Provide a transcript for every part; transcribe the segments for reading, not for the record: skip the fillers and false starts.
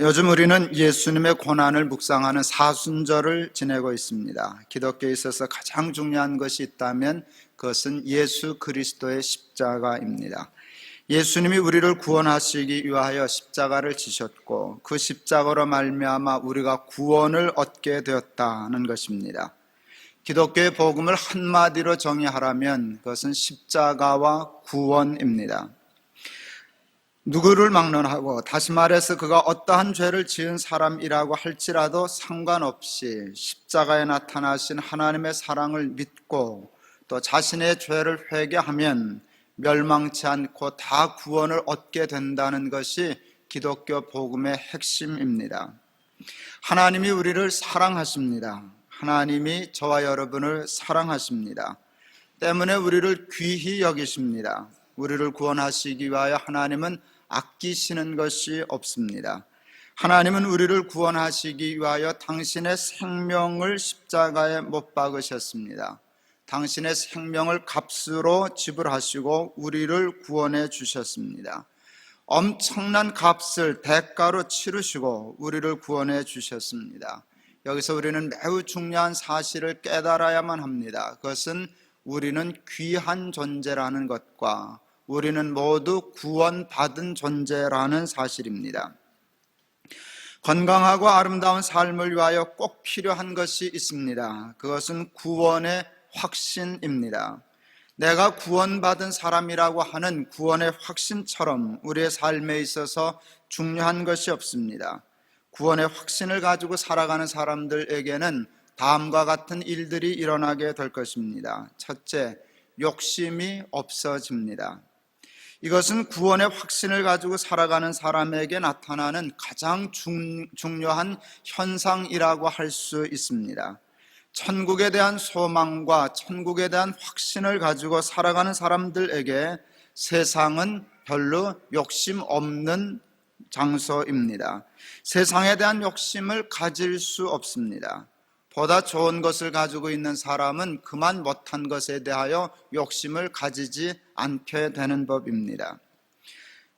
요즘 우리는 예수님의 고난을 묵상하는 사순절을 지내고 있습니다. 기독교에 있어서 가장 중요한 것이 있다면 그것은 예수 그리스도의 십자가입니다. 예수님이 우리를 구원하시기 위하여 십자가를 지셨고 그 십자가로 말미암아 우리가 구원을 얻게 되었다는 것입니다. 기독교의 복음을 한마디로 정의하라면 그것은 십자가와 구원입니다. 누구를 막론하고, 다시 말해서 그가 어떠한 죄를 지은 사람이라고 할지라도 상관없이 십자가에 나타나신 하나님의 사랑을 믿고 또 자신의 죄를 회개하면 멸망치 않고 다 구원을 얻게 된다는 것이 기독교 복음의 핵심입니다. 하나님이 우리를 사랑하십니다. 하나님이 저와 여러분을 사랑하십니다. 때문에 우리를 귀히 여기십니다. 우리를 구원하시기 위하여 하나님은 아끼시는 것이 없습니다. 하나님은 우리를 구원하시기 위하여 당신의 생명을 십자가에 못 박으셨습니다. 당신의 생명을 값으로 지불하시고 우리를 구원해 주셨습니다. 엄청난 값을 대가로 치르시고 우리를 구원해 주셨습니다. 여기서 우리는 매우 중요한 사실을 깨달아야만 합니다. 그것은 우리는 귀한 존재라는 것과 우리는 모두 구원받은 존재라는 사실입니다. 건강하고 아름다운 삶을 위하여 꼭 필요한 것이 있습니다. 그것은 구원의 확신입니다. 내가 구원받은 사람이라고 하는 구원의 확신처럼 우리의 삶에 있어서 중요한 것이 없습니다. 구원의 확신을 가지고 살아가는 사람들에게는 다음과 같은 일들이 일어나게 될 것입니다. 첫째, 욕심이 없어집니다. 이것은 구원의 확신을 가지고 살아가는 사람에게 나타나는 가장 중요한 현상이라고 할 수 있습니다. 천국에 대한 소망과 천국에 대한 확신을 가지고 살아가는 사람들에게 세상은 별로 욕심 없는 장소입니다. 세상에 대한 욕심을 가질 수 없습니다. 보다 좋은 것을 가지고 있는 사람은 그만 못한 것에 대하여 욕심을 가지지 않게 되는 법입니다.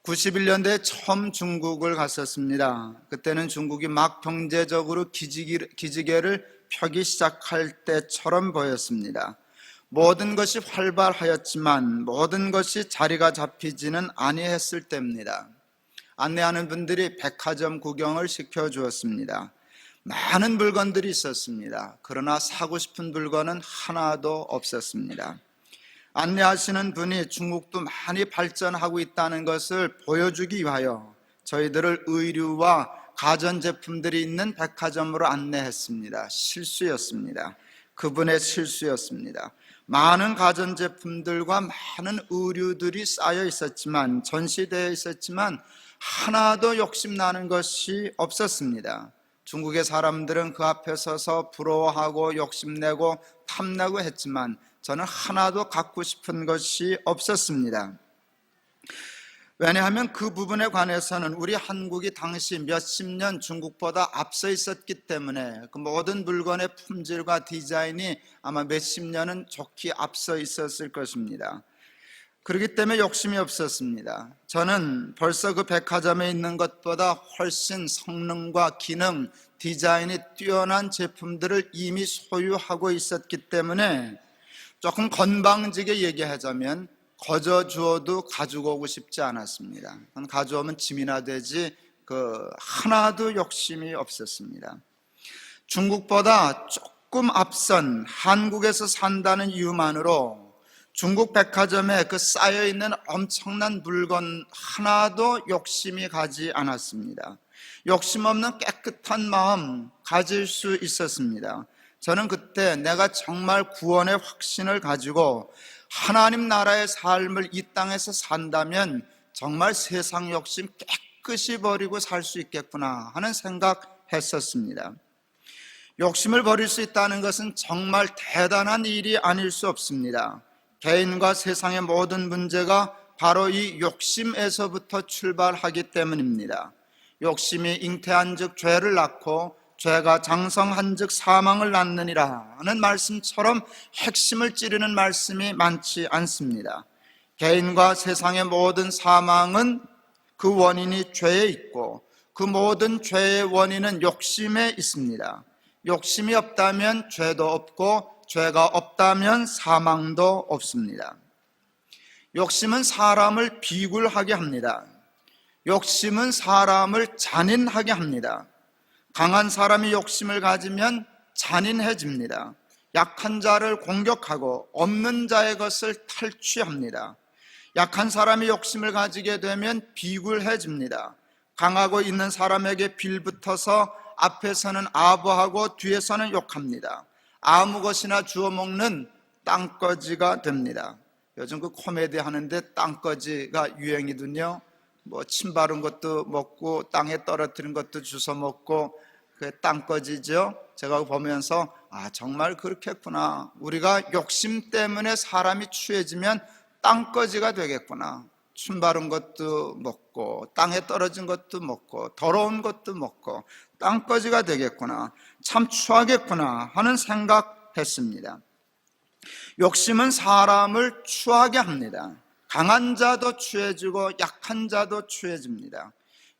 91년대에 처음 중국을 갔었습니다. 그때는 중국이 막 경제적으로 기지개를 펴기 시작할 때처럼 보였습니다. 모든 것이 활발하였지만 모든 것이 자리가 잡히지는 아니했을 때입니다. 안내하는 분들이 백화점 구경을 시켜주었습니다. 많은 물건들이 있었습니다. 그러나 사고 싶은 물건은 하나도 없었습니다. 안내하시는 분이 중국도 많이 발전하고 있다는 것을 보여주기 위하여 저희들을 의류와 가전제품들이 있는 백화점으로 안내했습니다. 실수였습니다. 그분의 실수였습니다. 많은 가전제품들과 많은 의류들이 쌓여 있었지만, 전시되어 있었지만 하나도 욕심나는 것이 없었습니다. 중국의 사람들은 그 앞에 서서 부러워하고 욕심내고 탐내고 했지만 저는 하나도 갖고 싶은 것이 없었습니다. 왜냐하면 그 부분에 관해서는 우리 한국이 당시 몇십 년 중국보다 앞서 있었기 때문에 그 모든 물건의 품질과 디자인이 아마 몇십 년은 좋게 앞서 있었을 것입니다. 그렇기 때문에 욕심이 없었습니다. 저는 벌써 그 백화점에 있는 것보다 훨씬 성능과 기능, 디자인이 뛰어난 제품들을 이미 소유하고 있었기 때문에 조금 건방지게 얘기하자면 거저 주어도 가지고 오고 싶지 않았습니다. 가져오면 짐이나 되지 하나도 욕심이 없었습니다. 중국보다 조금 앞선 한국에서 산다는 이유만으로 중국 백화점에 그 쌓여있는 엄청난 물건 하나도 욕심이 가지 않았습니다. 욕심 없는 깨끗한 마음 가질 수 있었습니다. 저는 그때 내가 정말 구원의 확신을 가지고 하나님 나라의 삶을 이 땅에서 산다면 정말 세상 욕심 깨끗이 버리고 살 수 있겠구나 하는 생각했었습니다. 욕심을 버릴 수 있다는 것은 정말 대단한 일이 아닐 수 없습니다. 개인과 세상의 모든 문제가 바로 이 욕심에서부터 출발하기 때문입니다. 욕심이 잉태한 즉 죄를 낳고 죄가 장성한 즉 사망을 낳느니라 하는 말씀처럼 핵심을 찌르는 말씀이 많지 않습니다. 개인과 세상의 모든 사망은 그 원인이 죄에 있고 그 모든 죄의 원인은 욕심에 있습니다. 욕심이 없다면 죄도 없고 죄가 없다면 사망도 없습니다. 욕심은 사람을 비굴하게 합니다. 욕심은 사람을 잔인하게 합니다. 강한 사람이 욕심을 가지면 잔인해집니다. 약한 자를 공격하고 없는 자의 것을 탈취합니다. 약한 사람이 욕심을 가지게 되면 비굴해집니다. 강하고 있는 사람에게 빌붙어서 앞에서는 아부하고 뒤에서는 욕합니다. 아무 것이나 주워 먹는 땅거지가 됩니다. 요즘 그 코미디 하는데 땅거지가 유행이군요. 뭐 침 바른 것도 먹고 땅에 떨어뜨린 것도 주워 먹고 그 땅거지죠. 제가 보면서 정말 그렇겠구나. 우리가 욕심 때문에 사람이 취해지면 땅거지가 되겠구나. 침 바른 것도 먹고 땅에 떨어진 것도 먹고 더러운 것도 먹고 땅거지가 되겠구나. 참 추하겠구나 하는 생각했습니다. 욕심은 사람을 추하게 합니다. 강한 자도 추해지고 약한 자도 추해집니다.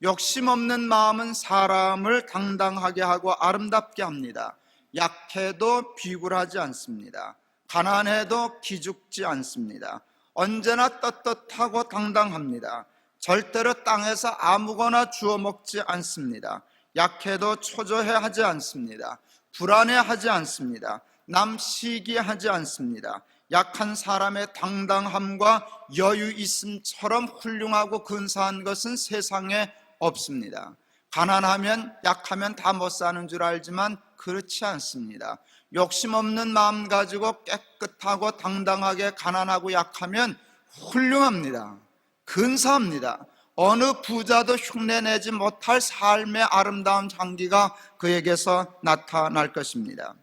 욕심 없는 마음은 사람을 당당하게 하고 아름답게 합니다. 약해도 비굴하지 않습니다. 가난해도 기죽지 않습니다. 언제나 떳떳하고 당당합니다. 절대로 땅에서 아무거나 주워 먹지 않습니다. 약해도 초조해하지 않습니다. 불안해하지 않습니다. 남 시기하지 않습니다. 약한 사람의 당당함과 여유 있음처럼 훌륭하고 근사한 것은 세상에 없습니다. 가난하면 약하면 다 못 사는 줄 알지만 그렇지 않습니다. 욕심 없는 마음 가지고 깨끗하고 당당하게 가난하고 약하면 훌륭합니다. 근사합니다. 어느 부자도 흉내내지 못할 삶의 아름다운 향기가 그에게서 나타날 것입니다.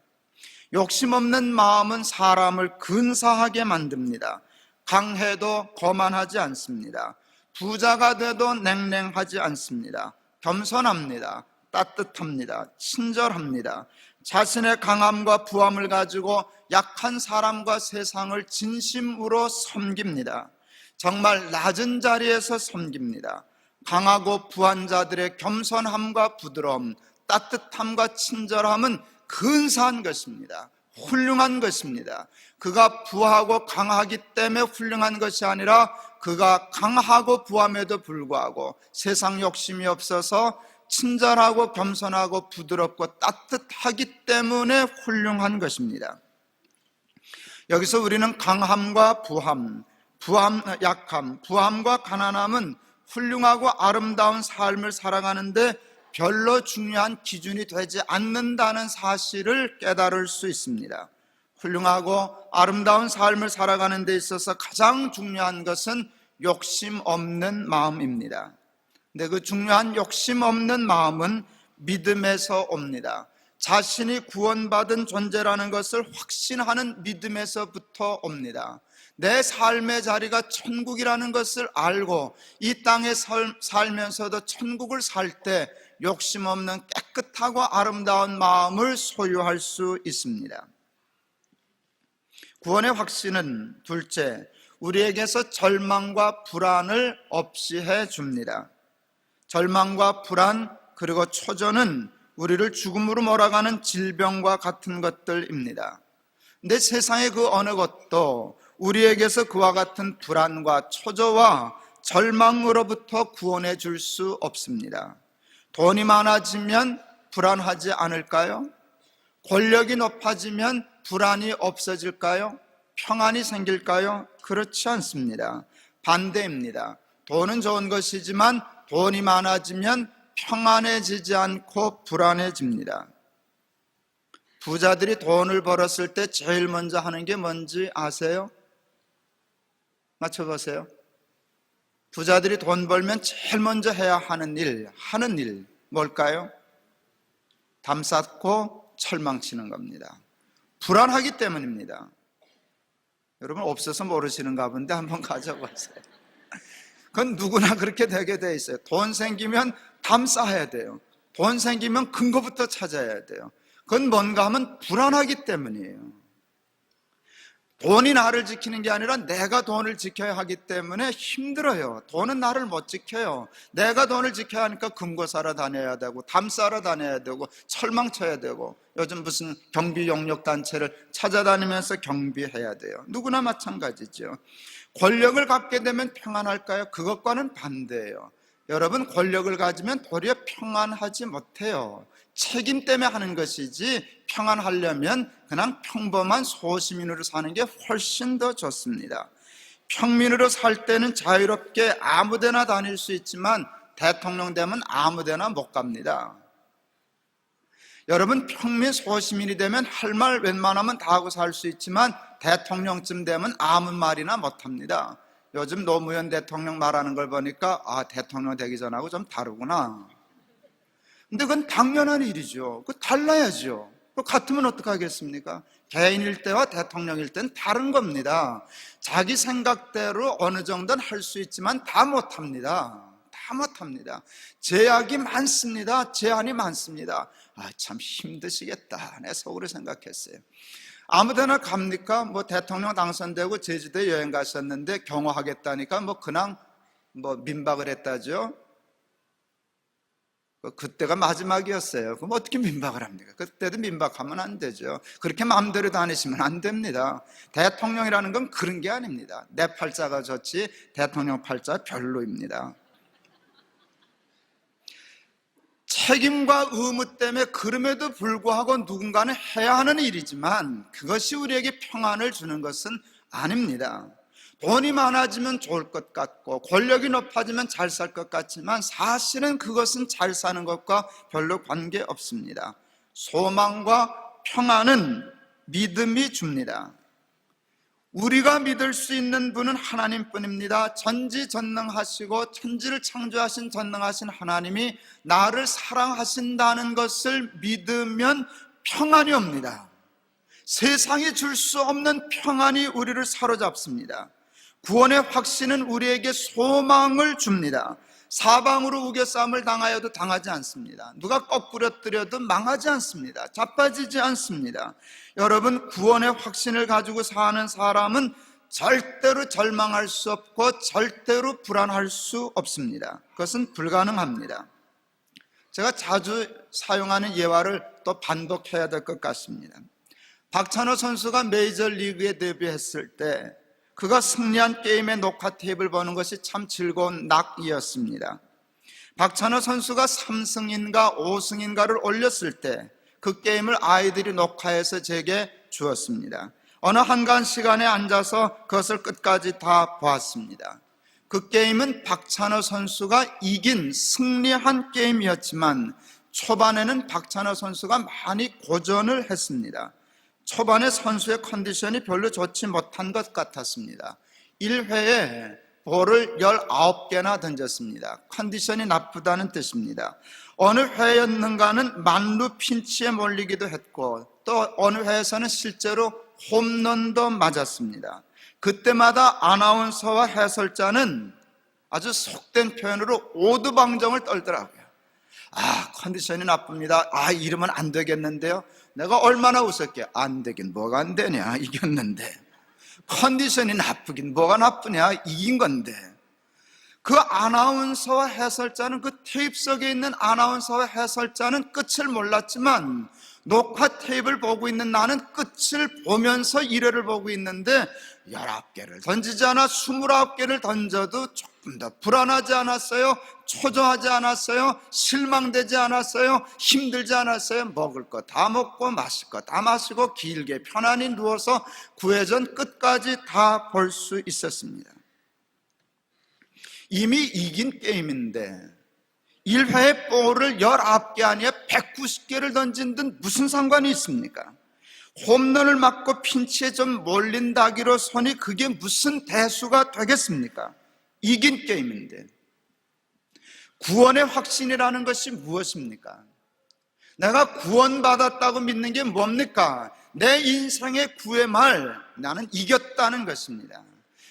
욕심 없는 마음은 사람을 근사하게 만듭니다. 강해도 거만하지 않습니다. 부자가 돼도 냉랭하지 않습니다. 겸손합니다. 따뜻합니다. 친절합니다. 자신의 강함과 부함을 가지고 약한 사람과 세상을 진심으로 섬깁니다. 정말 낮은 자리에서 섬깁니다. 강하고 부한 자들의 겸손함과 부드러움, 따뜻함과 친절함은 근사한 것입니다. 훌륭한 것입니다. 그가 부하고 강하기 때문에 훌륭한 것이 아니라 그가 강하고 부함에도 불구하고 세상 욕심이 없어서 친절하고 겸손하고 부드럽고 따뜻하기 때문에 훌륭한 것입니다. 여기서 우리는 강함과 부함, 약함, 부함과 가난함은 훌륭하고 아름다운 삶을 살아가는데 별로 중요한 기준이 되지 않는다는 사실을 깨달을 수 있습니다. 훌륭하고 아름다운 삶을 살아가는 데 있어서 가장 중요한 것은 욕심 없는 마음입니다. 근데 그 중요한 욕심 없는 마음은 믿음에서 옵니다. 자신이 구원받은 존재라는 것을 확신하는 믿음에서부터 옵니다. 내 삶의 자리가 천국이라는 것을 알고 이 땅에 살면서도 천국을 살 때 욕심 없는 깨끗하고 아름다운 마음을 소유할 수 있습니다. 구원의 확신은 둘째, 우리에게서 절망과 불안을 없이 해줍니다. 절망과 불안 그리고 초조는 우리를 죽음으로 몰아가는 질병과 같은 것들입니다. 근데 세상의 그 어느 것도 우리에게서 그와 같은 불안과 초조와 절망으로부터 구원해 줄 수 없습니다. 돈이 많아지면 불안하지 않을까요? 권력이 높아지면 불안이 없어질까요? 평안이 생길까요? 그렇지 않습니다. 반대입니다. 돈은 좋은 것이지만 돈이 많아지면 평안해지지 않고 불안해집니다. 부자들이 돈을 벌었을 때 제일 먼저 하는 게 뭔지 아세요? 맞춰보세요. 부자들이 돈 벌면 제일 먼저 해야 하는 일 뭘까요? 담 쌓고 철망치는 겁니다. 불안하기 때문입니다. 여러분 없어서 모르시는가 본데 한번 가져보세요. 그건 누구나 그렇게 되게 돼 있어요. 돈 생기면 담 쌓아야 돼요. 돈 생기면 근거부터 찾아야 돼요. 그건 뭔가 하면 불안하기 때문이에요. 돈이 나를 지키는 게 아니라 내가 돈을 지켜야 하기 때문에 힘들어요. 돈은 나를 못 지켜요. 내가 돈을 지켜야 하니까 금고 사러 다녀야 되고 담 사러 다녀야 되고 철망 쳐야 되고, 요즘 무슨 경비 용역 단체를 찾아다니면서 경비해야 돼요. 누구나 마찬가지죠. 권력을 갖게 되면 평안할까요? 그것과는 반대예요. 여러분, 권력을 가지면 도리어 평안하지 못해요. 책임 때문에 하는 것이지, 평안하려면 그냥 평범한 소시민으로 사는 게 훨씬 더 좋습니다. 평민으로 살 때는 자유롭게 아무데나 다닐 수 있지만 대통령 되면 아무데나 못 갑니다. 여러분, 평민 소시민이 되면 할 말 웬만하면 다 하고 살 수 있지만 대통령쯤 되면 아무 말이나 못합니다. 요즘 노무현 대통령 말하는 걸 보니까 대통령 되기 전하고 좀 다르구나. 근데 그건 당연한 일이죠. 그거 달라야죠. 같으면 어떡하겠습니까? 개인일 때와 대통령일 때는 다른 겁니다. 자기 생각대로 어느 정도는 할 수 있지만 다 못합니다. 다 못합니다. 제약이 많습니다. 제한이 많습니다. 참 힘드시겠다, 내 속으로 생각했어요. 아무데나 갑니까? 대통령 당선되고 제주도에 여행 가셨는데 경호하겠다니까 그냥 민박을 했다죠. 그때가 마지막이었어요. 그럼 어떻게 민박을 합니까? 그때도 민박하면 안 되죠. 그렇게 마음대로 다니시면 안 됩니다. 대통령이라는 건 그런 게 아닙니다. 내 팔자가 좋지 대통령 팔자 별로입니다. 책임과 의무 때문에 그럼에도 불구하고 누군가는 해야 하는 일이지만 그것이 우리에게 평안을 주는 것은 아닙니다. 돈이 많아지면 좋을 것 같고 권력이 높아지면 잘 살 것 같지만 사실은 그것은 잘 사는 것과 별로 관계없습니다. 소망과 평안은 믿음이 줍니다. 우리가 믿을 수 있는 분은 하나님뿐입니다. 전지전능하시고 천지를 창조하신 전능하신 하나님이 나를 사랑하신다는 것을 믿으면 평안이 옵니다. 세상이 줄 수 없는 평안이 우리를 사로잡습니다. 구원의 확신은 우리에게 소망을 줍니다. 사방으로 우겨싸움을 당하여도 당하지 않습니다. 누가 꺾부러뜨려도 망하지 않습니다. 자빠지지 않습니다. 여러분, 구원의 확신을 가지고 사는 사람은 절대로 절망할 수 없고 절대로 불안할 수 없습니다. 그것은 불가능합니다. 제가 자주 사용하는 예화를 또 반복해야 될 것 같습니다. 박찬호 선수가 메이저리그에 데뷔했을 때 그가 승리한 게임의 녹화 테이프를 보는 것이 참 즐거운 낙이었습니다. 박찬호 선수가 3승인가 5승인가를 올렸을 때 그 게임을 아이들이 녹화해서 제게 주었습니다. 어느 한간 시간에 앉아서 그것을 끝까지 다 보았습니다. 그 게임은 박찬호 선수가 이긴 승리한 게임이었지만 초반에는 박찬호 선수가 많이 고전을 했습니다. 초반에 선수의 컨디션이 별로 좋지 못한 것 같았습니다. 1회에 볼을 19개나 던졌습니다. 컨디션이 나쁘다는 뜻입니다. 어느 회였는가는 만루 핀치에 몰리기도 했고 또 어느 회에서는 실제로 홈런도 맞았습니다. 그때마다 아나운서와 해설자는 아주 속된 표현으로 오두방정을 떨더라고요. 컨디션이 나쁩니다. 이러면 안 되겠는데요. 내가 얼마나 웃었게. 안 되긴 뭐가 안 되냐, 이겼는데. 컨디션이 나쁘긴 뭐가 나쁘냐, 이긴 건데. 그 아나운서와 해설자는, 그 테이프 속에 있는 아나운서와 해설자는 끝을 몰랐지만 녹화 테이프를 보고 있는 나는 끝을 보면서 1회를 보고 있는데 19개를 던지지 않아 29개를 던져도 조금 더 불안하지 않았어요? 초조하지 않았어요? 실망되지 않았어요? 힘들지 않았어요? 먹을 거 다 먹고 마실 거 다 마시고 길게 편안히 누워서 9회전 끝까지 다 볼 수 있었습니다. 이미 이긴 게임인데 1회에 볼을 19개 아니야 190개를 던진 듯 무슨 상관이 있습니까? 홈런을 맞고 핀치에 좀 몰린다기로 손이 그게 무슨 대수가 되겠습니까? 이긴 게임인데. 구원의 확신이라는 것이 무엇입니까? 내가 구원받았다고 믿는 게 뭡니까? 내 인생의 구의 말, 나는 이겼다는 것입니다.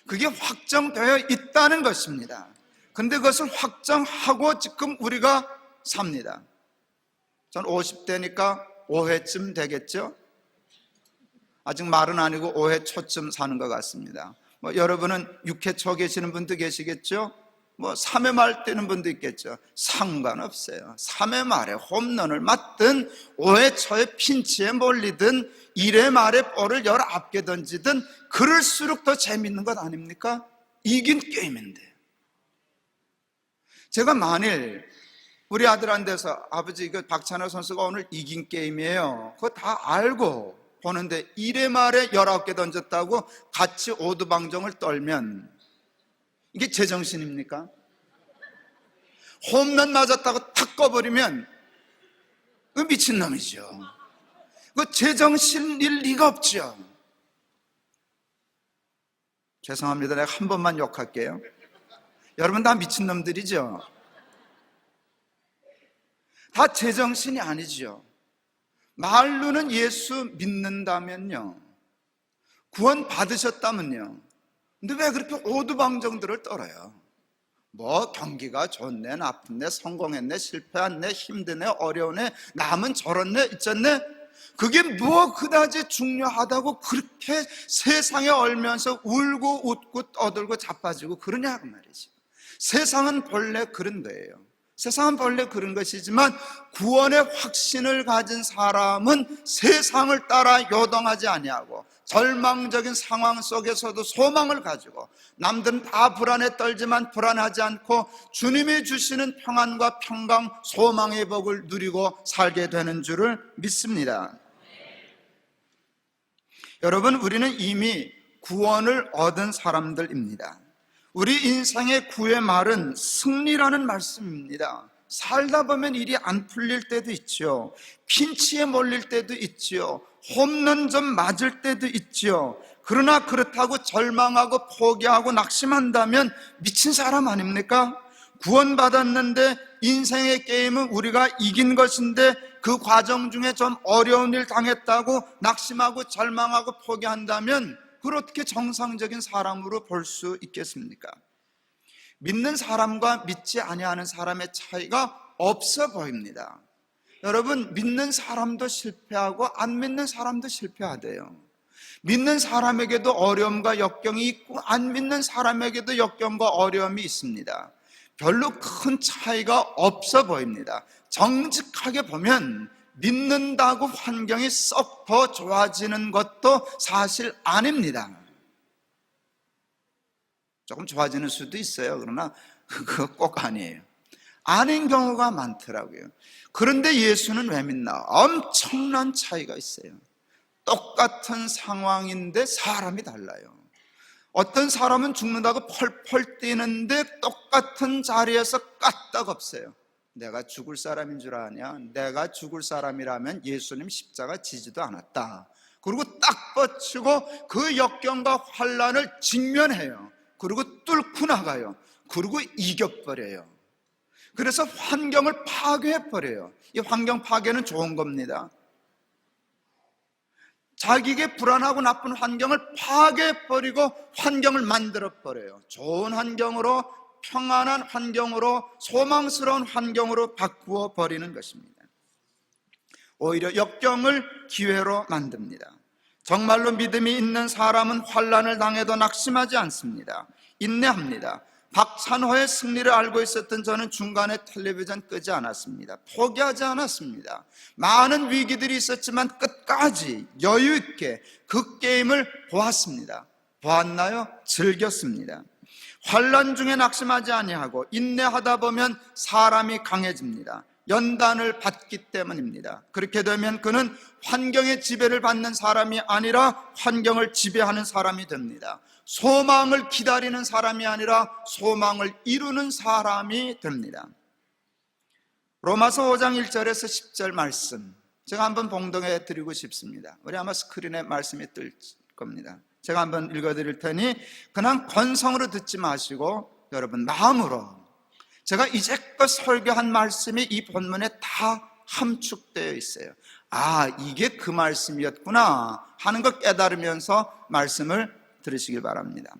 그게 확정되어 있다는 것입니다. 근데 그것을 확정하고 지금 우리가 삽니다. 전 50대니까 5회쯤 되겠죠? 아직 말은 아니고 5회 초쯤 사는 것 같습니다. 여러분은 6회 초 계시는 분도 계시겠죠? 3회 말 뛰는 분도 있겠죠. 상관없어요. 3회 말에 홈런을 맞든 5회 초에 핀치에 몰리든 1회 말에 볼을 19개 던지든 그럴수록 더 재밌는 것 아닙니까? 이긴 게임인데. 제가 만일 우리 아들한테서 아버지 이거 박찬호 선수가 오늘 이긴 게임이에요, 그거 다 알고 보는데 1회 말에 19개 던졌다고 같이 오두방정을 떨면 이게 제정신입니까? 홈런 맞았다고 탁 꺼버리면 그 미친놈이죠. 그 제정신일 리가 없죠. 죄송합니다. 내가 한 번만 욕할게요. 여러분 다 미친놈들이죠. 다 제정신이 아니죠. 말로는 예수 믿는다면요, 구원 받으셨다면요, 근데 왜 그렇게 오두방정들을 떨어요? 경기가 좋네, 나쁘네, 성공했네, 실패했네, 힘드네, 어려우네, 남은 저렇네, 있잖네. 그게 그다지 중요하다고 그렇게 세상에 얼면서 울고 웃고 떠들고 자빠지고 그러냐고 말이죠. 세상은 본래 그런 거예요. 세상은 본래 그런 것이지만 구원의 확신을 가진 사람은 세상을 따라 요동하지 아니하고 절망적인 상황 속에서도 소망을 가지고, 남들은 다 불안에 떨지만 불안하지 않고 주님이 주시는 평안과 평강, 소망의 복을 누리고 살게 되는 줄을 믿습니다. 여러분, 우리는 이미 구원을 얻은 사람들입니다. 우리 인생의 구의 말은 승리라는 말씀입니다. 살다 보면 일이 안 풀릴 때도 있죠. 핀치에 몰릴 때도 있죠. 홈런 좀 맞을 때도 있죠. 그러나 그렇다고 절망하고 포기하고 낙심한다면 미친 사람 아닙니까? 구원받았는데 인생의 게임은 우리가 이긴 것인데 그 과정 중에 좀 어려운 일 당했다고 낙심하고 절망하고 포기한다면 그걸 어떻게 정상적인 사람으로 볼 수 있겠습니까? 믿는 사람과 믿지 아니하는 사람의 차이가 없어 보입니다. 여러분, 믿는 사람도 실패하고 안 믿는 사람도 실패하대요. 믿는 사람에게도 어려움과 역경이 있고 안 믿는 사람에게도 역경과 어려움이 있습니다. 별로 큰 차이가 없어 보입니다. 정직하게 보면 믿는다고 환경이 썩 더 좋아지는 것도 사실 아닙니다. 조금 좋아지는 수도 있어요. 그러나 그거 꼭 아니에요. 아닌 경우가 많더라고요. 그런데 예수는 왜 믿나? 엄청난 차이가 있어요. 똑같은 상황인데 사람이 달라요. 어떤 사람은 죽는다고 펄펄 뛰는데 똑같은 자리에서 까딱 없어요. 내가 죽을 사람인 줄 아냐? 내가 죽을 사람이라면 예수님 십자가 지지도 않았다. 그리고 딱 뻗치고 그 역경과 환난을 직면해요. 그리고 뚫고 나가요. 그리고 이겨버려요. 그래서 환경을 파괴해버려요. 이 환경 파괴는 좋은 겁니다. 자기에게 불안하고 나쁜 환경을 파괴해버리고 환경을 만들어버려요. 좋은 환경으로, 평안한 환경으로, 소망스러운 환경으로 바꾸어 버리는 것입니다. 오히려 역경을 기회로 만듭니다. 정말로 믿음이 있는 사람은 환난을 당해도 낙심하지 않습니다. 인내합니다. 박찬호의 승리를 알고 있었던 저는 중간에 텔레비전 끄지 않았습니다. 포기하지 않았습니다. 많은 위기들이 있었지만 끝까지 여유 있게 그 게임을 보았습니다. 보았나요? 즐겼습니다. 환난 중에 낙심하지 아니하고 인내하다 보면 사람이 강해집니다. 연단을 받기 때문입니다. 그렇게 되면 그는 환경의 지배를 받는 사람이 아니라 환경을 지배하는 사람이 됩니다. 소망을 기다리는 사람이 아니라 소망을 이루는 사람이 됩니다. 로마서 5장 1절에서 10절 말씀 제가 한번 봉독해 드리고 싶습니다. 우리 아마 스크린에 말씀이 뜰 겁니다. 제가 한번 읽어드릴 테니 그냥 건성으로 듣지 마시고 여러분 마음으로, 제가 이제껏 설교한 말씀이 이 본문에 다 함축되어 있어요. 아, 이게 그 말씀이었구나 하는 걸 깨달으면서 말씀을 들으시길 바랍니다.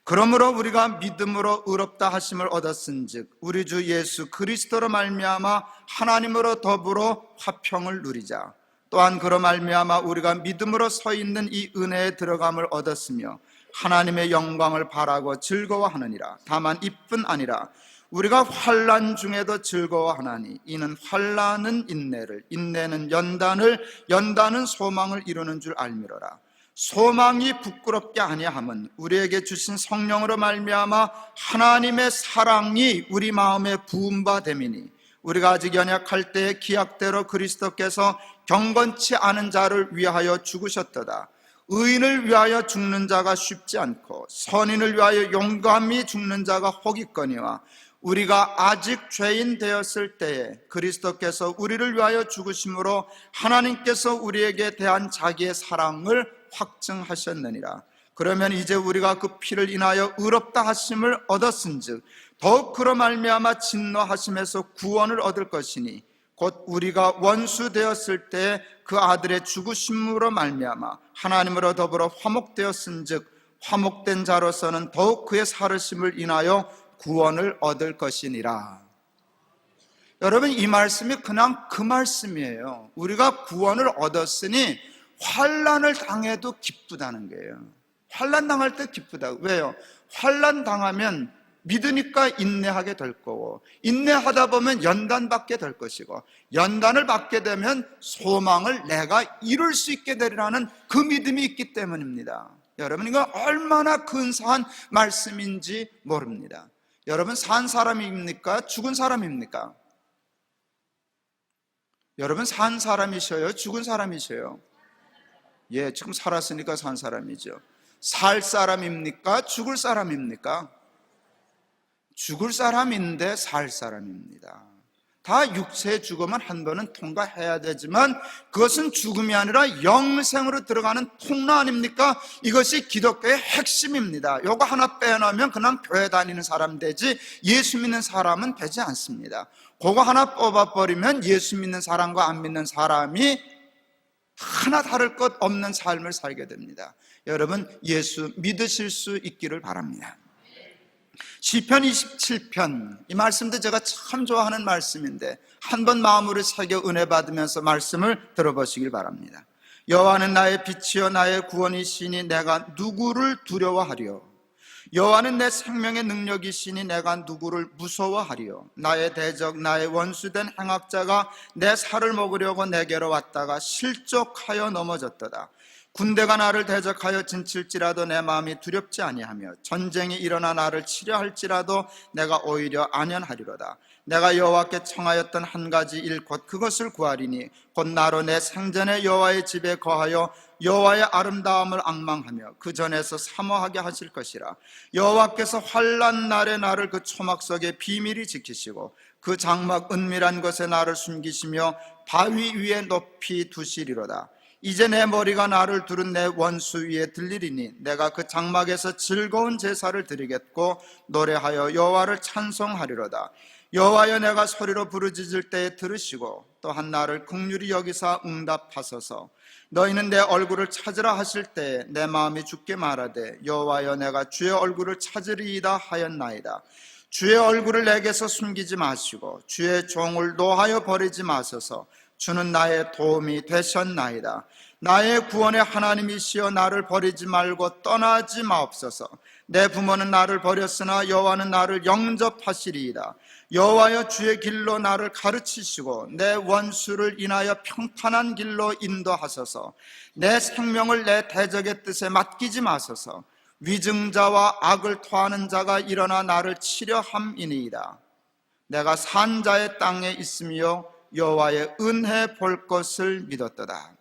그러므로 우리가 믿음으로 의롭다 하심을 얻었은즉 우리 주 예수 그리스도로 말미암아 하나님으로 더불어 화평을 누리자. 또한 그로 말미암아 우리가 믿음으로 서 있는 이 은혜에 들어감을 얻었으며 하나님의 영광을 바라고 즐거워하느니라. 다만 이뿐 아니라 우리가 환난 중에도 즐거워하나니 이는 환난은 인내를, 인내는 연단을, 연단은 소망을 이루는 줄 알미로라. 소망이 부끄럽게 아니함은 우리에게 주신 성령으로 말미암아 하나님의 사랑이 우리 마음에 부은 바 됨이니 우리가 아직 연약할 때에 기약대로 그리스도께서 경건치 않은 자를 위하여 죽으셨도다. 의인을 위하여 죽는 자가 쉽지 않고 선인을 위하여 용감히 죽는 자가 혹있거니와 우리가 아직 죄인 되었을 때에 그리스도께서 우리를 위하여 죽으심으로 하나님께서 우리에게 대한 자기의 사랑을 확증하셨느니라. 그러면 이제 우리가 그 피를 인하여 의롭다 하심을 얻었은즉 더욱 그로 말미암아 진노하심에서 구원을 얻을 것이니 곧 우리가 원수 되었을 때 그 아들의 죽으심으로 말미암아 하나님으로 더불어 화목되었은즉 화목된 자로서는 더욱 그의 살으심을 인하여 구원을 얻을 것이니라. 여러분, 이 말씀이 그냥 그 말씀이에요. 우리가 구원을 얻었으니 환난을 당해도 기쁘다는 거예요. 환난 당할 때 기쁘다고. 왜요? 환난 당하면 믿으니까 인내하게 될 거고, 인내하다 보면 연단받게 될 것이고, 연단을 받게 되면 소망을 내가 이룰 수 있게 되리라는 그 믿음이 있기 때문입니다. 여러분, 이거 얼마나 근사한 말씀인지 모릅니다. 여러분, 산 사람입니까? 죽은 사람입니까? 여러분, 산 사람이셔요? 죽은 사람이셔요? 예, 지금 살았으니까 산 사람이죠. 살 사람입니까? 죽을 사람입니까? 죽을 사람인데 살 사람입니다. 다 육체의 죽음은 한 번은 통과해야 되지만 그것은 죽음이 아니라 영생으로 들어가는 통로 아닙니까? 이것이 기독교의 핵심입니다. 요거 하나 빼놓으면 그냥 교회 다니는 사람 되지 예수 믿는 사람은 되지 않습니다. 그거 하나 뽑아버리면 예수 믿는 사람과 안 믿는 사람이 하나 다를 것 없는 삶을 살게 됩니다. 여러분, 예수 믿으실 수 있기를 바랍니다. 시편 27편, 이 말씀도 제가 참 좋아하는 말씀인데 한번 마음으로 새겨 은혜 받으면서 말씀을 들어보시길 바랍니다. 여호와는 나의 빛이요 나의 구원이시니 내가 누구를 두려워하리요. 여호와는 내 생명의 능력이시니 내가 누구를 무서워하리요. 나의 대적 나의 원수된 행악자가 내 살을 먹으려고 내게로 왔다가 실족하여 넘어졌도다. 군대가 나를 대적하여 진칠지라도 내 마음이 두렵지 아니하며 전쟁이 일어나 나를 치려 할지라도 내가 오히려 안연하리로다. 내가 여호와께 청하였던 한 가지 일 곧 그것을 구하리니 곧 나로 내 생전에 여호와의 집에 거하여 여호와의 아름다움을 앙망하며 그 전에서 사모하게 하실 것이라. 여호와께서 환난 날에 나를 그 초막 속에 비밀히 지키시고 그 장막 은밀한 곳에 나를 숨기시며 바위 위에 높이 두시리로다. 이제 내 머리가 나를 두른 내 원수 위에 들리리니 내가 그 장막에서 즐거운 제사를 드리겠고 노래하여 여호와를 찬송하리로다. 여호와여, 내가 소리로 부르짖을 때에 들으시고 또한 나를 긍휼히 여기사 응답하소서. 너희는 내 얼굴을 찾으라 하실 때에 내 마음이 죽게 말하되 여호와여, 내가 주의 얼굴을 찾으리이다 하였나이다. 주의 얼굴을 내게서 숨기지 마시고 주의 종을 노하여 버리지 마소서. 주는 나의 도움이 되셨나이다. 나의 구원의 하나님이시여, 나를 버리지 말고 떠나지 마옵소서. 내 부모는 나를 버렸으나 여호와는 나를 영접하시리이다. 여호와여, 주의 길로 나를 가르치시고 내 원수를 인하여 평탄한 길로 인도하소서. 내 생명을 내 대적의 뜻에 맡기지 마소서. 위증자와 악을 토하는 자가 일어나 나를 치려 함이니이다. 내가 산 자의 땅에 있으며 여호와의 은혜 볼 것을 믿었도다.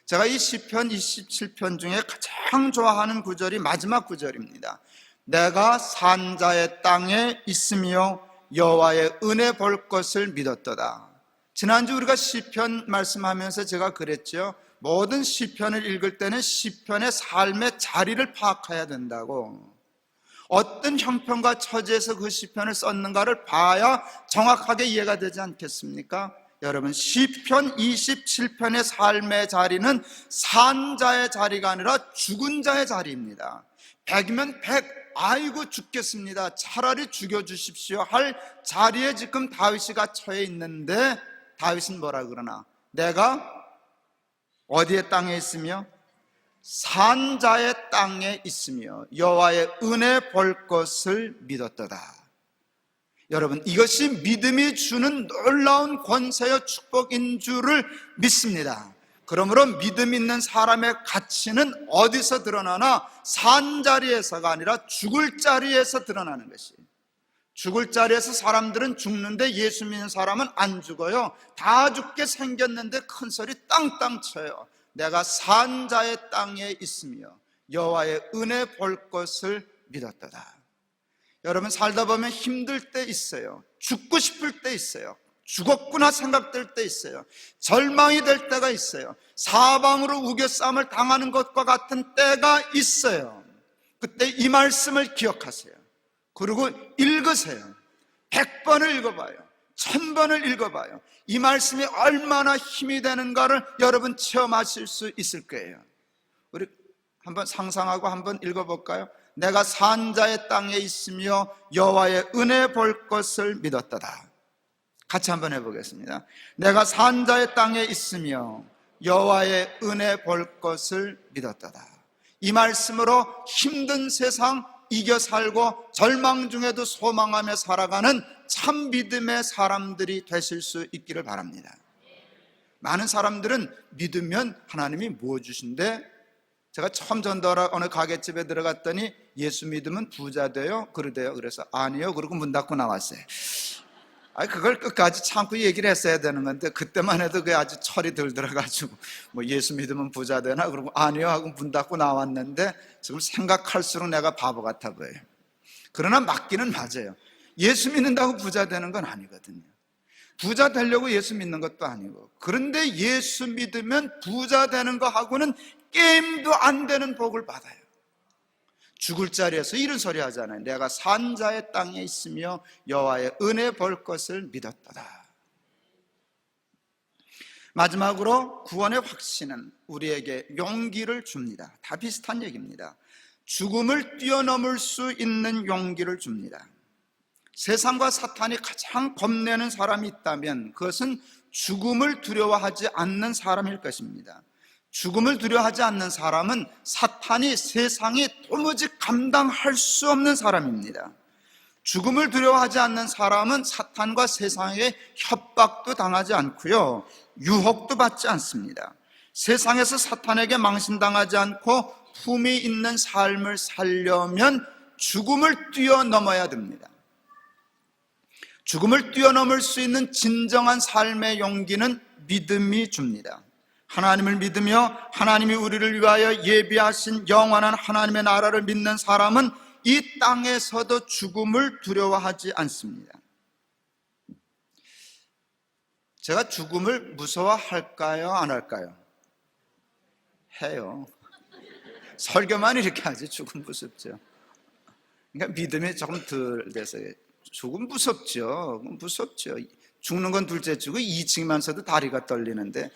제가 이 시편 27편 중에 가장 좋아하는 구절이 마지막 구절입니다. 내가 산 자의 땅에 있으며 여호와의 은혜 볼 것을 믿었도다. 지난주 우리가 시편 말씀하면서 제가 그랬죠. 모든 시편을 읽을 때는 시편의 삶의 자리를 파악해야 된다고. 어떤 형편과 처지에서 그 시편을 썼는가를 봐야 정확하게 이해가 되지 않겠습니까? 여러분, 시편 27편의 삶의 자리는 산 자의 자리가 아니라 죽은 자의 자리입니다. 100이면 100, 아이고 죽겠습니다, 차라리 죽여주십시오 할 자리에 지금 다윗이 처해 있는데 다윗은 뭐라 그러나? 내가 어디에 땅에 있으며? 산자의 땅에 있으며 여호와의 은혜 볼 것을 믿었도다. 여러분, 이것이 믿음이 주는 놀라운 권세와 축복인 줄을 믿습니다. 그러므로 믿음 있는 사람의 가치는 어디서 드러나나 산 자리에서가 아니라 죽을 자리에서 드러나는 것이. 죽을 자리에서 사람들은 죽는데 예수 믿는 사람은 안 죽어요. 다 죽게 생겼는데 큰 소리 땅땅 쳐요. 내가 산 자의 땅에 있으며 여호와의 은혜 볼 것을 믿었도다. 여러분, 살다 보면 힘들 때 있어요. 죽고 싶을 때 있어요. 죽었구나 생각될 때 있어요. 절망이 될 때가 있어요. 사방으로 우겨싸움을 당하는 것과 같은 때가 있어요. 그때 이 말씀을 기억하세요. 그리고 읽으세요. 100번을 읽어봐요. 1000번을 읽어봐요. 이 말씀이 얼마나 힘이 되는가를 여러분 체험하실 수 있을 거예요. 우리 한번 상상하고 한번 읽어볼까요? 내가 산 자의 땅에 있으며 여호와의 은혜 볼 것을 믿었도다. 같이 한번 해보겠습니다. 내가 산 자의 땅에 있으며 여호와의 은혜 볼 것을 믿었도다. 이 말씀으로 힘든 세상 이겨 살고 절망 중에도 소망하며 살아가는 참 믿음의 사람들이 되실 수 있기를 바랍니다. 많은 사람들은 믿으면 하나님이 뭐 주신대? 제가 처음 전도하러 어느 가게집에 들어갔더니 예수 믿으면 부자 돼요? 그러대요. 그래서 아니요. 그러고 문 닫고 나왔어요. 그걸 끝까지 참고 얘기를 했어야 되는 건데 그때만 해도 그게 아주 철이 들들어가지고 뭐 예수 믿으면 부자 되나? 그러고 아니요 하고 문 닫고 나왔는데 지금 생각할수록 내가 바보 같아 보여요. 그러나 맞기는 맞아요. 예수 믿는다고 부자 되는 건 아니거든요. 부자 되려고 예수 믿는 것도 아니고, 그런데 예수 믿으면 부자 되는 거하고는 게임도 안 되는 복을 받아요. 죽을 자리에서 이런 소리 하잖아요. 내가 산 자의 땅에 있으며 여호와의 은혜 볼 것을 믿었도다. 마지막으로 구원의 확신은 우리에게 용기를 줍니다. 다 비슷한 얘기입니다. 죽음을 뛰어넘을 수 있는 용기를 줍니다. 세상과 사탄이 가장 겁내는 사람이 있다면 그것은 죽음을 두려워하지 않는 사람일 것입니다. 죽음을 두려워하지 않는 사람은 사탄이 세상이 도무지 감당할 수 없는 사람입니다. 죽음을 두려워하지 않는 사람은 사탄과 세상의 협박도 당하지 않고요, 유혹도 받지 않습니다. 세상에서 사탄에게 망신당하지 않고 품위 있는 삶을 살려면 죽음을 뛰어넘어야 됩니다. 죽음을 뛰어넘을 수 있는 진정한 삶의 용기는 믿음이 줍니다. 하나님을 믿으며 하나님이 우리를 위하여 예비하신 영원한 하나님의 나라를 믿는 사람은 이 땅에서도 죽음을 두려워하지 않습니다. 제가 죽음을 무서워할까요? 안 할까요? 해요. 설교만 이렇게 하지 죽음 무섭죠. 그러니까 믿음이 조금 덜 돼서 죽음 무섭죠. 무섭죠. 죽는 건 둘째치고 2층이면서도 다리가 떨리는데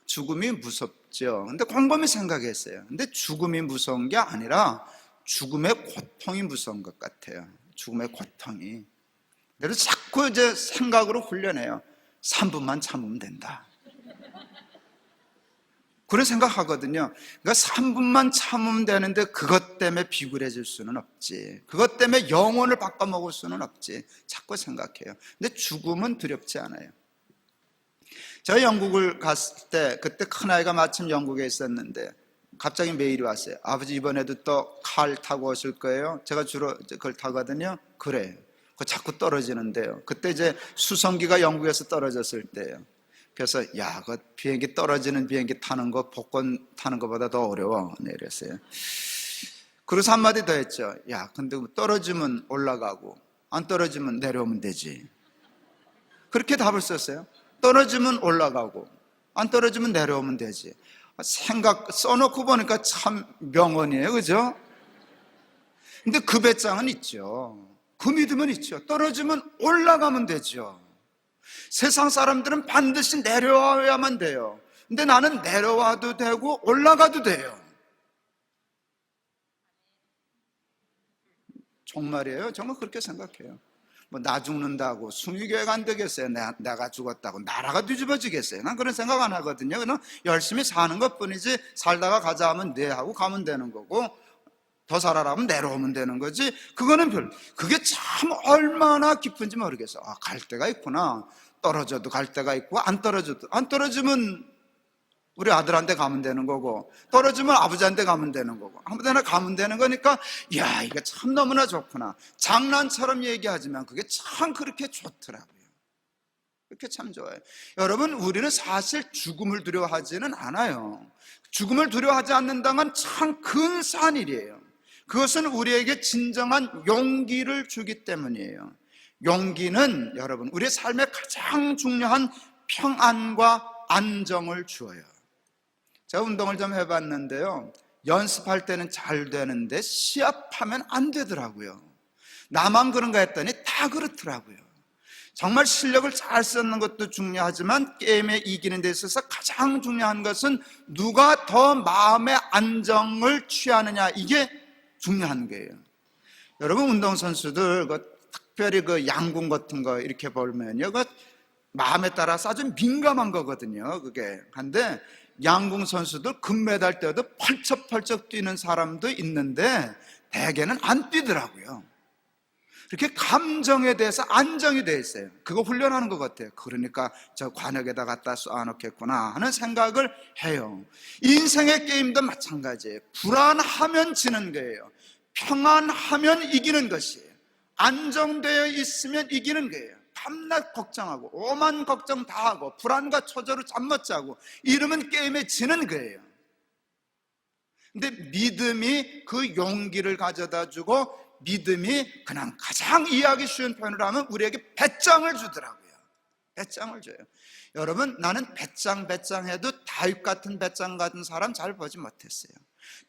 죽음이 무섭죠. 근데 곰곰이 생각했어요. 근데 죽음이 무서운 게 아니라 죽음의 고통이 무서운 것 같아요. 죽음의 고통이. 그래서 자꾸 이제 생각으로 훈련해요. 3분만 참으면 된다. 그런 생각하거든요. 그러니까 3분만 참으면 되는데 그것 때문에 비굴해질 수는 없지. 그것 때문에 영혼을 바꿔먹을 수는 없지. 자꾸 생각해요. 근데 죽음은 두렵지 않아요. 제가 영국을 갔을 때 그때 큰아이가 마침 영국에 있었는데 갑자기 메일이 왔어요. 아버지 이번에도 또 칼 타고 오실 거예요? 제가 주로 그걸 타거든요. 그래. 그거 자꾸 떨어지는데요. 그때 이제 수송기가 영국에서 떨어졌을 때예요. 그래서 그 비행기 떨어지는 비행기 타는 거 복권 타는 것보다 더 어려워. 이랬어요. 그래서 한마디 더 했죠. 근데 떨어지면 올라가고 안 떨어지면 내려오면 되지. 그렇게 답을 썼어요. 떨어지면 올라가고 안 떨어지면 내려오면 되지. 생각 써놓고 보니까 참 명언이에요. 그죠? 근데 그 배짱은 있죠. 그 믿음은 있죠. 떨어지면 올라가면 되죠. 세상 사람들은 반드시 내려와야만 돼요. 근데 나는 내려와도 되고 올라가도 돼요. 정말이에요. 정말 그렇게 생각해요. 뭐 나 죽는다고 숭유교회가 안 되겠어요? 내가 죽었다고 나라가 뒤집어지겠어요? 난 그런 생각 안 하거든요. 그냥 열심히 사는 것뿐이지, 살다가 가자 하면 네 하고 가면 되는 거고, 더 살아라 하면 내려오면 되는 거지. 그게 참 얼마나 깊은지 모르겠어. 갈 데가 있구나. 떨어져도 갈 데가 있고, 안 떨어지면 우리 아들한테 가면 되는 거고, 떨어지면 아버지한테 가면 되는 거고, 아무데나 가면 되는 거니까, 야, 이거 참 너무나 좋구나. 장난처럼 얘기하지만 그게 참 그렇게 좋더라고요. 그렇게 참 좋아요. 여러분, 우리는 사실 죽음을 두려워하지는 않아요. 죽음을 두려워하지 않는다는 참 근사한 일이에요. 그것은 우리에게 진정한 용기를 주기 때문이에요. 용기는 여러분, 우리의 삶에 가장 중요한 평안과 안정을 주어요. 제가 운동을 좀 해봤는데요, 연습할 때는 잘 되는데 시합하면 안 되더라고요. 나만 그런가 했더니 다 그렇더라고요. 정말 실력을 잘 쓰는 것도 중요하지만 게임에 이기는 데 있어서 가장 중요한 것은 누가 더 마음의 안정을 취하느냐, 이게 중요한 거예요. 여러분, 운동선수들 특별히 양궁 같은 거 이렇게 보면요, 마음에 따라서 아주 민감한 거거든요. 그게. 근데 양궁 선수들 금메달 때도 펄쩍펄쩍 뛰는 사람도 있는데 대개는 안 뛰더라고요. 이렇게 감정에 대해서 안정이 되어 있어요. 그거 훈련하는 것 같아요. 그러니까 저 관역에다 갖다 쏴놓겠구나 하는 생각을 해요. 인생의 게임도 마찬가지예요. 불안하면 지는 거예요. 평안하면 이기는 것이에요. 안정되어 있으면 이기는 거예요. 밤낮 걱정하고 오만 걱정 다 하고 불안과 초조로 잠 못 자고 이러면 게임에 지는 거예요. 근데 믿음이 그 용기를 가져다 주고, 믿음이 그냥 가장 이해하기 쉬운 표현을 하면 우리에게 배짱을 주더라고요. 배짱을 줘요. 여러분, 나는 배짱 해도 다윗 같은 배짱 같은 사람 잘 보지 못했어요.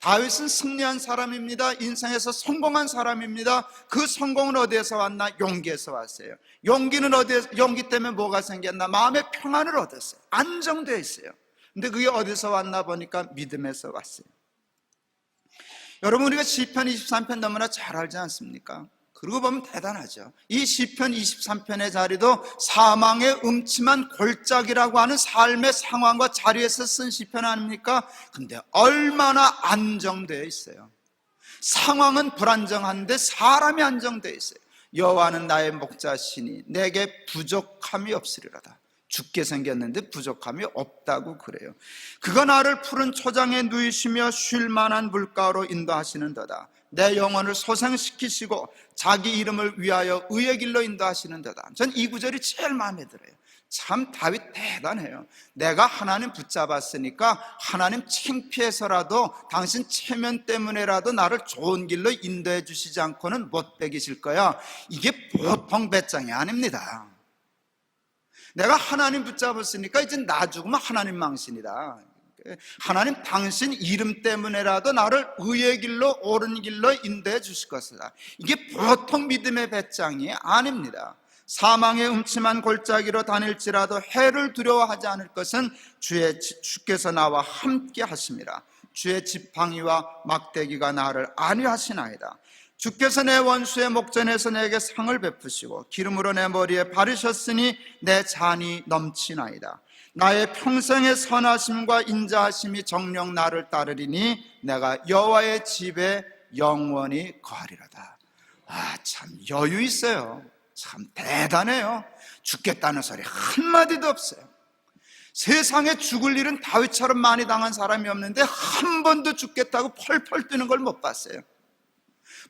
다윗은 승리한 사람입니다. 인생에서 성공한 사람입니다. 그 성공은 어디에서 왔나? 용기에서 왔어요. 용기 때문에 뭐가 생겼나? 마음의 평안을 얻었어요. 안정되어 있어요. 근데 그게 어디서 왔나 보니까 믿음에서 왔어요. 여러분, 우리가 시편 23편 너무나 잘 알지 않습니까? 그러고 보면 대단하죠. 이 시편 23편의 자리도 사망의 음침한 골짜기라고 하는 삶의 상황과 자리에서 쓴 시편 아닙니까? 근데 얼마나 안정되어 있어요. 상황은 불안정한데 사람이 안정되어 있어요. 여호와는 나의 목자시니 내게 부족함이 없으리로다. 죽게 생겼는데 부족함이 없다고 그래요. 그가 나를 푸른 초장에 누이시며 쉴 만한 물가로 인도하시는도다. 내 영혼을 소생시키시고 자기 이름을 위하여 의의 길로 인도하시는도다. 전 이 구절이 제일 마음에 들어요. 참 다윗 대단해요. 내가 하나님 붙잡았으니까 하나님 창피해서라도 당신 체면 때문에라도 나를 좋은 길로 인도해 주시지 않고는 못 베기실 거야. 이게 보통 배짱이 아닙니다. 내가 하나님 붙잡았으니까 이제 나 죽으면 하나님 망신이다. 하나님 당신 이름 때문에라도 나를 의의 길로 옳은 길로 인도해 주실 것이다. 이게 보통 믿음의 배짱이 아닙니다. 사망의 음침한 골짜기로 다닐지라도 해를 두려워하지 않을 것은 주께서 나와 함께 하심이라. 주의 지팡이와 막대기가 나를 안위하시나이다. 주께서 내 원수의 목전에서 내게 상을 베푸시고 기름으로 내 머리에 바르셨으니 내 잔이 넘치나이다. 나의 평생의 선하심과 인자하심이 정녕 나를 따르리니 내가 여호와의 집에 영원히 거하리로다. 참 여유 있어요. 참 대단해요. 죽겠다는 소리 한마디도 없어요. 세상에 죽을 일은 다윗처럼 많이 당한 사람이 없는데 한 번도 죽겠다고 펄펄 뛰는 걸 못 봤어요.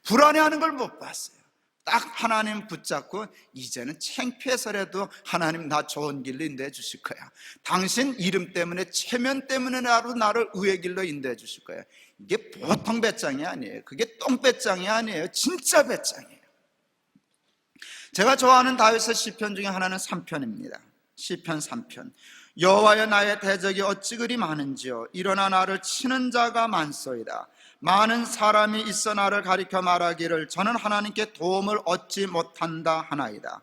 불안해하는 걸 못 봤어요. 딱 하나님 붙잡고 이제는 창피해서라도 하나님 나 좋은 길로 인도해 주실 거야. 당신 이름 때문에 체면 때문에라도 나를 의의 길로 인도해 주실 거야. 이게 보통 배짱이 아니에요. 그게 똥배짱이 아니에요. 진짜 배짱이에요. 제가 좋아하는 다윗의 시편 중에 하나는 3편입니다. 시편 3편. 여호와여 나의 대적이 어찌 그리 많은지요. 일어나 나를 치는 자가 많소이다. 많은 사람이 있어 나를 가리켜 말하기를 저는 하나님께 도움을 얻지 못한다 하나이다.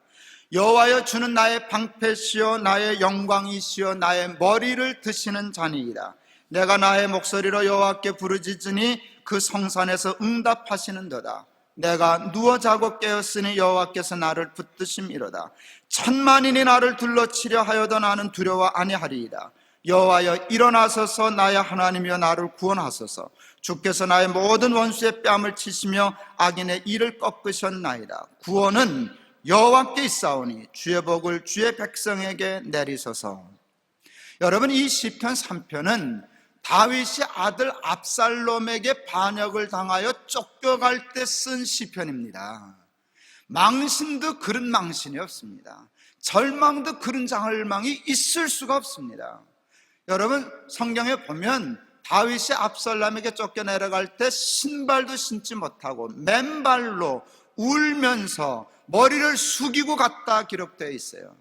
여호와여 주는 나의 방패시요 나의 영광이시요 나의 머리를 드시는 자니이다. 내가 나의 목소리로 여호와께 부르짖으니 그 성산에서 응답하시는도다. 내가 누워 자고 깨었으니 여호와께서 나를 붙드심이로다. 천만인이 나를 둘러치려 하여도 나는 두려워 아니하리이다. 여호와여 일어나소서. 나의 하나님이여 나를 구원하소서. 주께서 나의 모든 원수의 뺨을 치시며 악인의 이를 꺾으셨나이다. 구원은 여호와께 있사오니 주의 복을 주의 백성에게 내리소서. 여러분, 이 시편 3편은 다윗이 아들 압살롬에게 반역을 당하여 쫓겨갈 때 쓴 시편입니다. 망신도 그런 망신이 없습니다. 절망도 그런 절망이 있을 수가 없습니다. 여러분, 성경에 보면 다윗이 압살롬에게 쫓겨내려갈 때 신발도 신지 못하고 맨발로 울면서 머리를 숙이고 갔다 기록되어 있어요.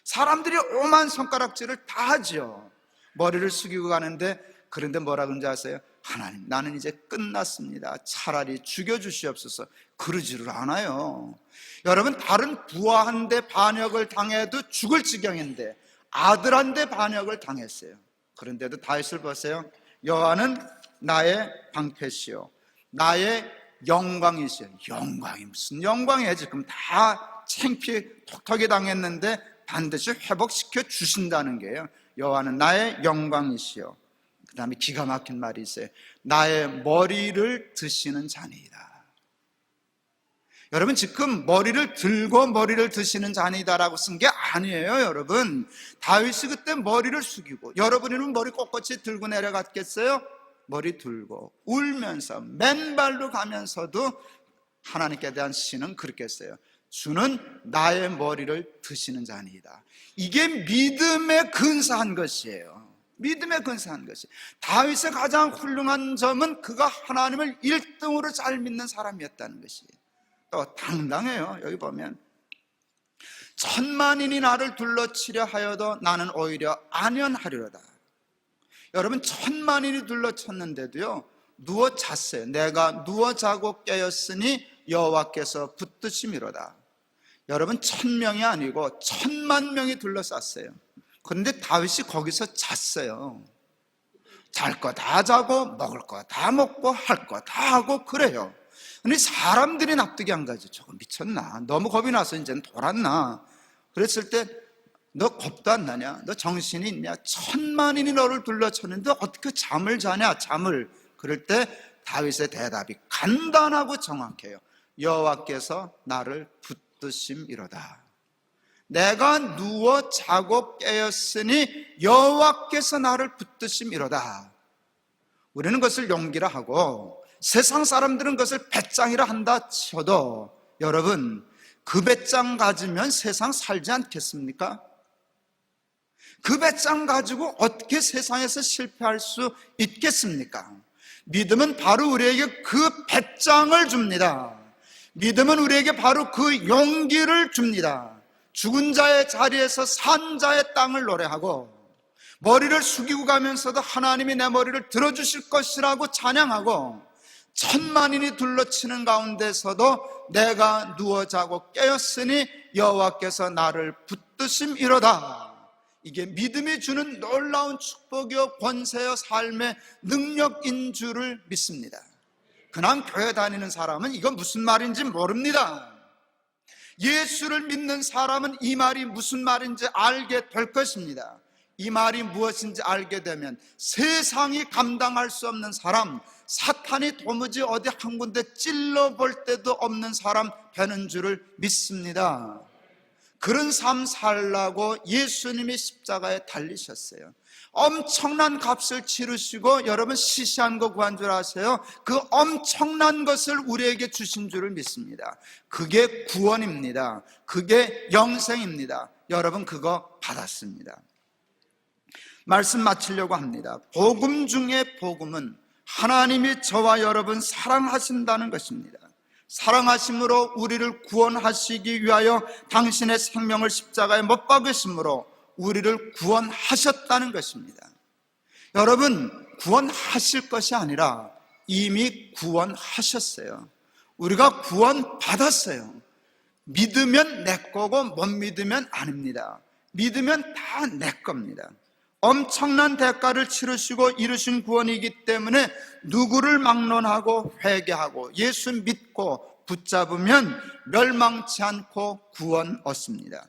사람들이 오만 손가락질을 다 하죠. 머리를 숙이고 가는데, 그런데 뭐라 그런지 아세요? 하나님, 나는 이제 끝났습니다. 차라리 죽여주시옵소서. 그러지를 않아요. 여러분, 다른 부하한테 반역을 당해도 죽을 지경인데 아들한테 반역을 당했어요. 그런데도 다윗을 보세요. 여호와는 나의 방패시요 나의 영광이시요. 영광이 무슨 영광이에요? 지금 다 창피해 톡톡이 당했는데 반드시 회복시켜 주신다는 게요. 여호와는 나의 영광이시요. 그 다음에 기가 막힌 말이 있어요. 나의 머리를 드시는 자니이다. 여러분, 지금 머리를 들고 머리를 드시는 자니다라고 쓴 게 아니에요. 여러분, 다윗이 그때 머리를 숙이고, 여러분이는 머리 꼿꼿이 들고 내려갔겠어요? 머리 들고 울면서 맨발로 가면서도 하나님께 대한 시는 그렇게 했어요. 주는 나의 머리를 드시는 자니이다. 이게 믿음에 근사한 것이에요. 믿음에 근사한 것이. 다윗의 가장 훌륭한 점은 그가 하나님을 1등으로 잘 믿는 사람이었다는 것이에요. 또 당당해요. 여기 보면 천만인이 나를 둘러치려 하여도 나는 오히려 안연하리로다. 여러분, 천만인이 둘러쳤는데도요 누워 잤어요. 내가 누워 자고 깨었으니 여호와께서 붙드심이로다. 여러분, 1000명이 아니고 1000만 명이 둘러쌌어요. 그런데 다윗이 거기서 잤어요. 잘 거 다 자고 먹을 거 다 먹고 할 거 다 하고 그래요. 근데 사람들이 납득이 안 가죠. 저거 미쳤나? 너무 겁이 나서 이제는 돌았나? 그랬을 때 너 겁도 안 나냐? 너 정신이 있냐? 1000만인이 너를 둘러쳤는데 어떻게 잠을 자냐? 잠을. 그럴 때 다윗의 대답이 간단하고 정확해요. 여호와께서 나를 붙드심이로다. 내가 누워 자고 깨었으니 여호와께서 나를 붙드심이로다. 우리는 그것을 용기라 하고 세상 사람들은 그것을 배짱이라 한다 쳐도, 여러분, 그 배짱 가지면 세상 살지 않겠습니까? 그 배짱 가지고 어떻게 세상에서 실패할 수 있겠습니까? 믿음은 바로 우리에게 그 배짱을 줍니다. 믿음은 우리에게 바로 그 용기를 줍니다. 죽은 자의 자리에서 산 자의 땅을 노래하고, 머리를 숙이고 가면서도 하나님이 내 머리를 들어주실 것이라고 찬양하고, 천만인이 둘러치는 가운데서도 내가 누워 자고 깨었으니 여호와께서 나를 붙드심이로다. 이게 믿음이 주는 놀라운 축복이요 권세요 삶의 능력인 줄을 믿습니다. 그냥 교회 다니는 사람은 이건 무슨 말인지 모릅니다. 예수를 믿는 사람은 이 말이 무슨 말인지 알게 될 것입니다. 이 말이 무엇인지 알게 되면 세상이 감당할 수 없는 사람, 사탄이 도무지 어디 한 군데 찔러볼 데도 없는 사람 되는 줄을 믿습니다. 그런 삶 살라고 예수님이 십자가에 달리셨어요. 엄청난 값을 치르시고, 여러분, 시시한 거 구한 줄 아세요? 그 엄청난 것을 우리에게 주신 줄을 믿습니다. 그게 구원입니다. 그게 영생입니다. 여러분, 그거 받았습니다. 말씀 마치려고 합니다. 복음 중에 복음은 하나님이 저와 여러분 사랑하신다는 것입니다. 사랑하심으로 우리를 구원하시기 위하여 당신의 생명을 십자가에 못 박으심으로 우리를 구원하셨다는 것입니다. 여러분, 구원하실 것이 아니라 이미 구원하셨어요. 우리가 구원받았어요. 믿으면 내 거고 못 믿으면 아닙니다. 믿으면 다 내 겁니다. 엄청난 대가를 치르시고 이루신 구원이기 때문에 누구를 막론하고 회개하고 예수 믿고 붙잡으면 멸망치 않고 구원 얻습니다.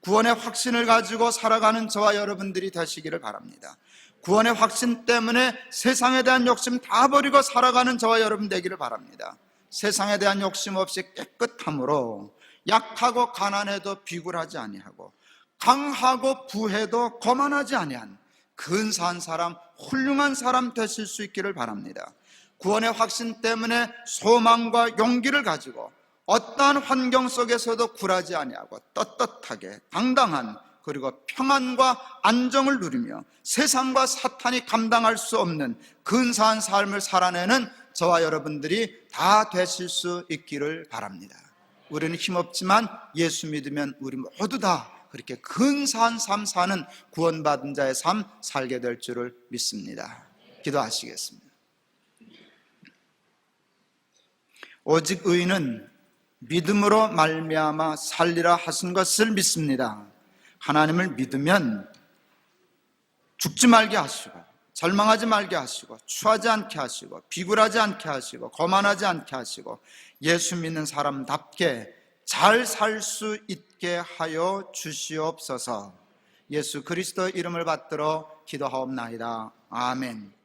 구원의 확신을 가지고 살아가는 저와 여러분들이 되시기를 바랍니다. 구원의 확신 때문에 세상에 대한 욕심 다 버리고 살아가는 저와 여러분 되기를 바랍니다. 세상에 대한 욕심 없이 깨끗함으로 약하고 가난해도 비굴하지 아니하고 강하고 부해도 거만하지 아니한 근사한 사람, 훌륭한 사람 되실 수 있기를 바랍니다. 구원의 확신 때문에 소망과 용기를 가지고 어떠한 환경 속에서도 굴하지 아니하고 떳떳하게 당당한 그리고 평안과 안정을 누리며 세상과 사탄이 감당할 수 없는 근사한 삶을 살아내는 저와 여러분들이 다 되실 수 있기를 바랍니다. 우리는 힘없지만 예수 믿으면 우리 모두 다 그렇게 근사한 삶 사는 구원받은 자의 삶 살게 될 줄을 믿습니다. 기도하시겠습니다. 오직 의인은 믿음으로 말미암아 살리라 하신 것을 믿습니다. 하나님을 믿으면 죽지 말게 하시고 절망하지 말게 하시고 추하지 않게 하시고 비굴하지 않게 하시고 거만하지 않게 하시고 예수 믿는 사람답게 잘 살 수 있게 하여 주시옵소서. 예수 그리스도 이름을 받들어 기도하옵나이다. 아멘.